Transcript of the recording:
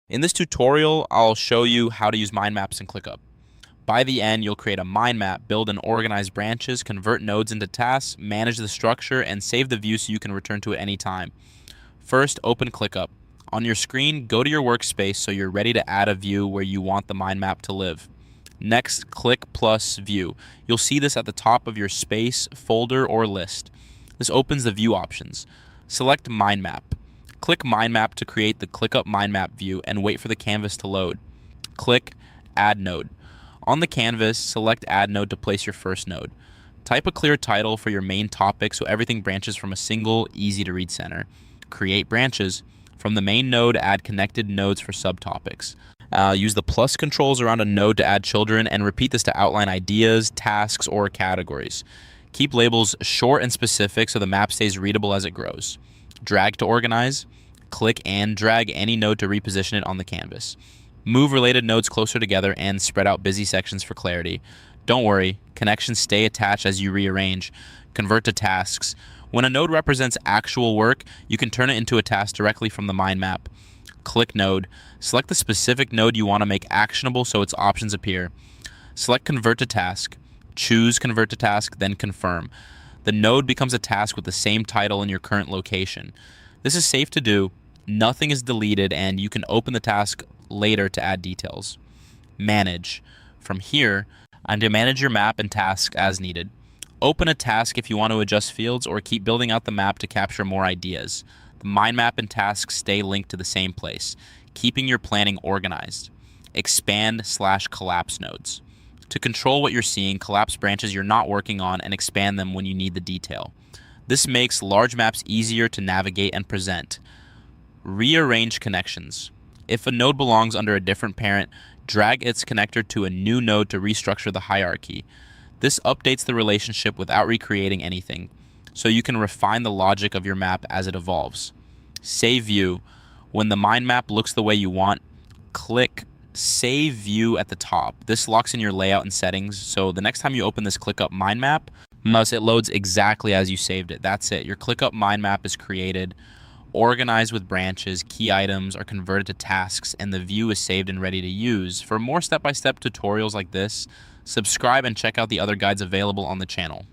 In this tutorial, I'll show you how to use mind maps in ClickUp. By the end, you'll create a mind map, build and organize branches, convert nodes into tasks, manage the structure, and save the view so you can return to it anytime. First, open ClickUp. On your screen, go to your workspace so you're ready to add a view where you want the mind map to live. Next, click plus view. You'll see this at the top of your space, folder, or list. This opens the view options. Select mind map. Click mind map to create the ClickUp mind map view and wait for the canvas to load. Click add node. On the canvas, select add node to place your first node. Type a clear title for your main topic so everything branches from a single, easy-to-read center. Create branches. From the main node, add connected nodes for subtopics. Use the plus controls around a node to add children and repeat this to outline ideas, tasks, or categories. Keep labels short and specific so the map stays readable as it grows. Drag to organize. Click and drag any node to reposition it on the canvas. Move related nodes closer together and spread out busy sections for clarity. Don't worry, connections stay attached as you rearrange. Convert to tasks. When a node represents actual work, you can turn it into a task directly from the mind map. Click node. Select the specific node you want to make actionable so its options appear. Select convert to task. Choose convert to task, then confirm. The node becomes a task with the same title in your current location. This is safe to do. Nothing is deleted, and you can open the task later to add details. Manage. From here, I'm to manage your map and tasks as needed. Open a task if you want to adjust fields or keep building out the map to capture more ideas. The mind map and tasks stay linked to the same place, keeping your planning organized. Expand/collapse nodes. To control what you're seeing, collapse branches you're not working on and expand them when you need the detail. This makes large maps easier to navigate and present. Rearrange connections. If a node belongs under a different parent, drag its connector to a new node to restructure the hierarchy. This updates the relationship without recreating anything, so you can refine the logic of your map as it evolves. Save view. When the mind map looks the way you want, click Save View at the top. This locks in your layout and settings, so the next time you open this ClickUp Mind Map, it loads exactly as you saved it. That's it. Your ClickUp Mind Map is created, organized with branches, key items are converted to tasks, and the view is saved and ready to use. For more step-by-step tutorials like this, subscribe and check out the other guides available on the channel.